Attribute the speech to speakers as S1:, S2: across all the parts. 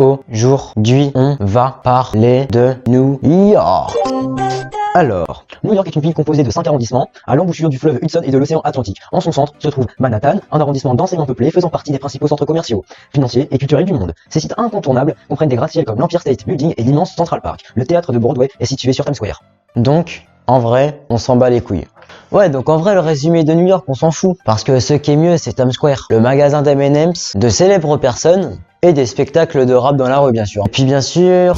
S1: Aujourd'hui, on va parler de New York. Alors, New York est une ville composée de 5 arrondissements, à l'embouchure du fleuve Hudson et de l'océan Atlantique. En son centre se trouve Manhattan, un arrondissement densément peuplé faisant partie des principaux centres commerciaux, financiers et culturels du monde. Ces sites incontournables comprennent des gratte-ciels comme l'Empire State Building et l'immense Central Park. Le théâtre de Broadway est situé sur Times Square. Donc, en vrai, on s'en bat les couilles. Ouais, donc en vrai, le résumé de New York, on s'en fout. Parce que ce qui est mieux, c'est Times Square, le magasin d'M&M's, de célèbres personnes et des spectacles de rap dans la rue, bien sûr. Et puis, bien sûr,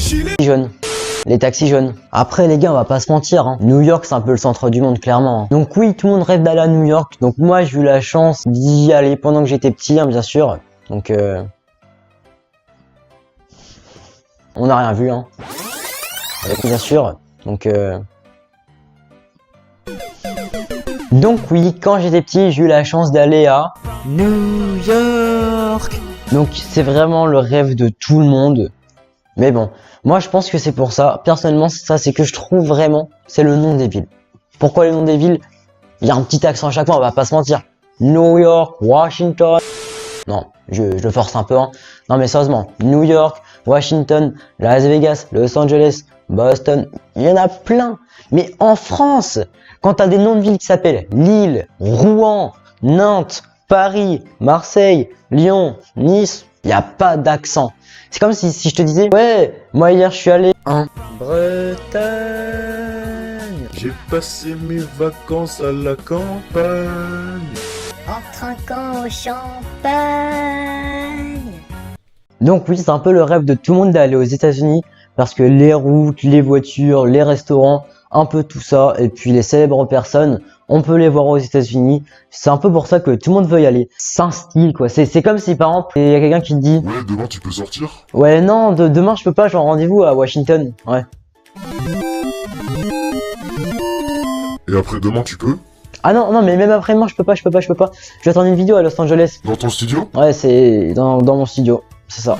S1: les taxis jaunes. Après, les gars, on va pas se mentir, hein. New York, c'est un peu le centre du monde, clairement. Donc oui, tout le monde rêve d'aller à New York. Donc moi, j'ai eu la chance d'y aller pendant que j'étais petit, hein, bien sûr. Donc, on n'a rien vu, hein. Bien sûr. Donc oui, quand j'étais petit, j'ai eu la chance d'aller à New York. Donc c'est vraiment le rêve de tout le monde. Mais bon, moi je pense que c'est pour ça. Personnellement, ça c'est que je trouve vraiment, c'est le nom des villes. Pourquoi le nom des villes? Il y a un petit accent à chaque fois, on va pas se mentir. New York, Washington. Non, je le force un peu, hein. Non mais sérieusement, New York, Washington, Las Vegas, Los Angeles, Boston, il y en a plein. Mais en France, quand t'as des noms de villes qui s'appellent Lille, Rouen, Nantes, Paris, Marseille, Lyon, Nice, il n'y a pas d'accent. C'est comme si je te disais, ouais, moi hier je suis allé en Bretagne.
S2: J'ai passé mes vacances à la campagne.
S3: En trinquant au champagne.
S1: Donc oui, c'est un peu le rêve de tout le monde d'aller aux États-Unis parce que les routes, les voitures, les restaurants, un peu tout ça, et puis les célèbres personnes, on peut les voir aux États-Unis. C'est un peu pour ça que tout le monde veut y aller. C'est un style, quoi. C'est comme si par exemple, il y a quelqu'un qui te dit,
S2: Ouais, demain tu peux sortir.
S1: ouais, non, demain je peux pas, j'ai un rendez-vous à Washington. Ouais.
S2: Et après demain tu peux.
S1: Ah non, mais même après-demain, je peux pas. Je vais attendre une vidéo à Los Angeles.
S2: Dans ton studio.
S1: Ouais, c'est dans mon studio, c'est ça.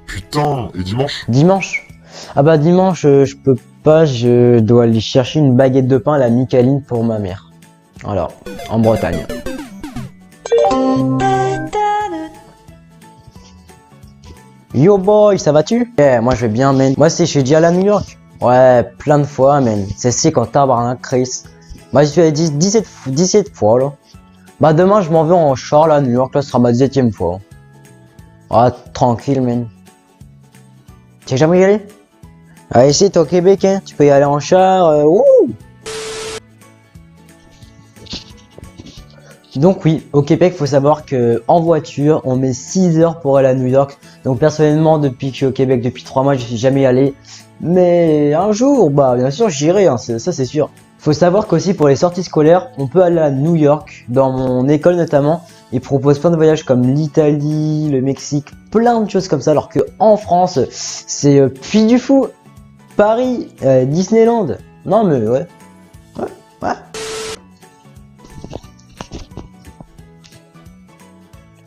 S2: Putain, et dimanche?
S1: Dimanche? Ah bah dimanche, je peux pas, je dois aller chercher une baguette de pain à la Micaline pour ma mère. Voilà, en Bretagne. Yo boy, ça va-tu? Yeah, moi je vais bien, man. Moi si je suis déjà allé à New York. Ouais, plein de fois, man. C'est quand t'as un Chris. Moi je suis allé 17 fois, là. Bah demain je m'en vais en char, là, à New York, là, ce sera ma 17e fois. Ah, tranquille, man. Tu sais jamais y aller? Ah, ici, t'es au Québec, hein. Tu peux y aller en char, wouh! Donc oui, au Québec, faut savoir que en voiture, on met 6 heures pour aller à New York. Donc personnellement, depuis que je suis au Québec, depuis 3 mois, je suis jamais allé. Mais un jour, bah bien sûr, j'irai, hein, ça c'est sûr. Faut savoir qu'aussi pour les sorties scolaires, on peut aller à New York, dans mon école notamment. Ils proposent plein de voyages comme l'Italie, le Mexique, plein de choses comme ça. Alors que en France, c'est Puy du Fou, Paris, Disneyland. Non mais ouais.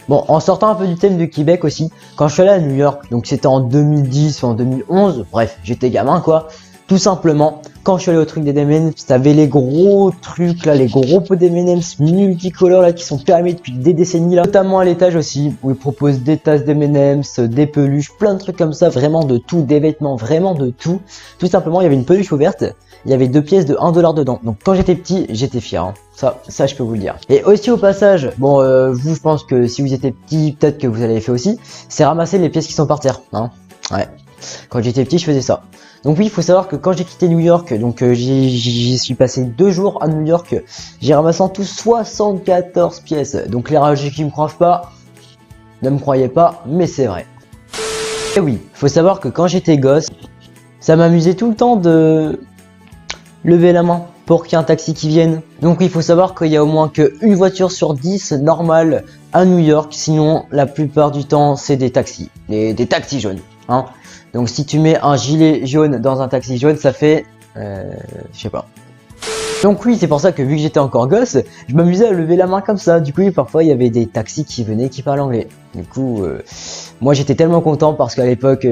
S1: Bon, en sortant un peu du thème du Québec aussi, quand je suis allé à New York, donc c'était en 2010 ou en 2011, bref, j'étais gamin quoi, tout simplement, quand je suis allé au truc des M&M's, t'avais les gros trucs là, les gros pots d'M&M's multicolores là qui sont périmés depuis des décennies là, notamment à l'étage aussi, où ils proposent des tasses d'M&M's, des peluches, plein de trucs comme ça, vraiment de tout, des vêtements, vraiment de tout. Tout simplement, il y avait une peluche ouverte, il y avait 2 pièces de 1 $ dedans. Donc quand j'étais petit, j'étais fier, hein. Ça je peux vous le dire. Et aussi au passage, bon vous je pense que si vous étiez petit, peut-être que vous l'avez fait aussi, c'est ramasser les pièces qui sont par terre, hein. Ouais. Quand j'étais petit, je faisais ça. Donc oui, il faut savoir que quand j'ai quitté New York, donc j'y suis passé 2 jours à New York, j'ai ramassé en tout 74 pièces. Donc les rageux qui me croient pas, ne me croyez pas, mais c'est vrai. Et oui, faut savoir que quand j'étais gosse, ça m'amusait tout le temps de lever la main pour qu'il y ait un taxi qui vienne. Donc il faut savoir qu'il y a au moins qu'une voiture sur 10 normale à New York, sinon la plupart du temps c'est des taxis, des taxis jaunes, hein. Donc si tu mets un gilet jaune dans un taxi jaune, ça fait, je sais pas. Donc oui, c'est pour ça que vu que j'étais encore gosse, je m'amusais à lever la main comme ça. Du coup, parfois il y avait des taxis qui venaient qui parlaient anglais. Du coup, moi j'étais tellement content parce qu'à l'époque,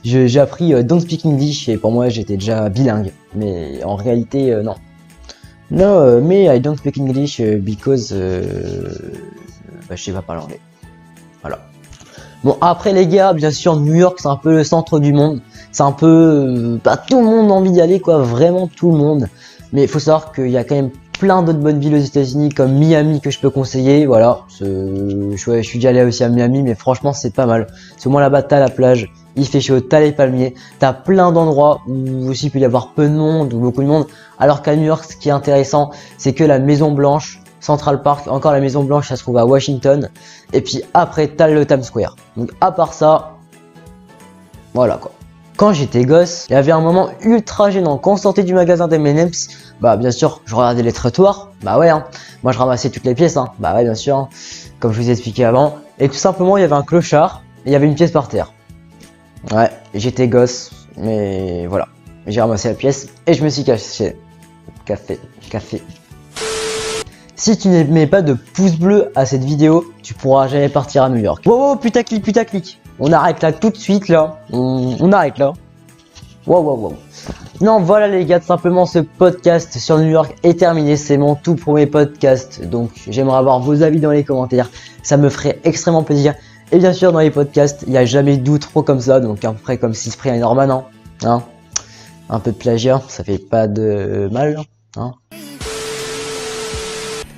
S1: j'ai appris Don't Speak English et pour moi j'étais déjà bilingue. Mais en réalité, non. No, me I don't speak English because je sais pas parler anglais. Voilà. Bon, après les gars, bien sûr, New York, c'est un peu le centre du monde. C'est un peu... tout le monde a envie d'y aller, quoi. Vraiment tout le monde. Mais il faut savoir qu'il y a quand même plein d'autres bonnes villes aux États-Unis, comme Miami, que je peux conseiller. Voilà. Je suis déjà allé aussi à Miami, mais franchement, c'est pas mal. Parce que moi, là-bas, t'as la plage, il fait chaud, t'as les palmiers, t'as plein d'endroits où aussi il peut y avoir peu de monde ou beaucoup de monde. Alors qu'à New York, ce qui est intéressant, c'est que la Maison Blanche, Central Park, encore la Maison Blanche, ça se trouve à Washington. Et puis après, t'as le Times Square. Donc à part ça, voilà quoi. Quand j'étais gosse, il y avait un moment ultra gênant. Quand on sortait du magasin d'M&M's, bah bien sûr, je regardais les trottoirs. Bah ouais, hein. Moi je ramassais toutes les pièces, hein. Bah ouais, bien sûr, hein. Comme je vous ai expliqué avant. Et tout simplement, il y avait un clochard et il y avait une pièce par terre. Ouais, j'étais gosse, mais voilà. J'ai ramassé la pièce et je me suis caché. Café. Si tu ne mets pas de pouce bleu à cette vidéo, tu pourras jamais partir à New York. Wow, putaclic. On arrête là tout de suite là. On arrête là. Wow. Non, voilà les gars, tout simplement ce podcast sur New York est terminé. C'est mon tout premier podcast. Donc j'aimerais avoir vos avis dans les commentaires. Ça me ferait extrêmement plaisir. Et bien sûr, dans les podcasts, il n'y a jamais d'outro comme ça. Donc après, comme Cyprien et Norman, hein. Un peu de plagiat, ça fait pas de mal, hein.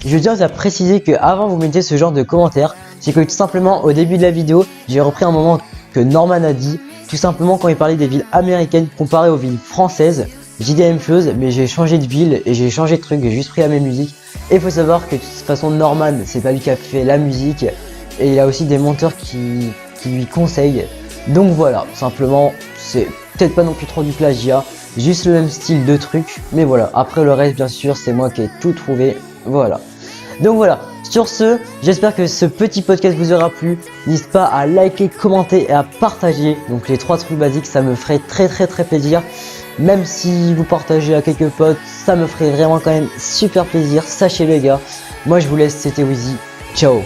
S1: Je tiens à préciser que avant vous mettez ce genre de commentaires, c'est que tout simplement au début de la vidéo, j'ai repris un moment que Norman a dit, tout simplement quand il parlait des villes américaines comparées aux villes françaises. J'ai dit la même chose, mais j'ai changé de ville et j'ai changé de truc, j'ai juste pris la même musique. Et il faut savoir que de toute façon Norman, c'est pas lui qui a fait la musique, et il a aussi des monteurs qui lui conseillent. Donc voilà, simplement, c'est peut-être pas non plus trop du plagiat, juste le même style de truc, mais voilà. Après le reste, bien sûr, c'est moi qui ai tout trouvé, voilà. Donc voilà, sur ce, j'espère que ce petit podcast vous aura plu. N'hésitez pas à liker, commenter et à partager. Donc les 3 trucs basiques, ça me ferait très plaisir. Même si vous partagez à quelques potes, ça me ferait vraiment quand même super plaisir. Sachez les gars, moi je vous laisse, c'était Wheezy. Ciao.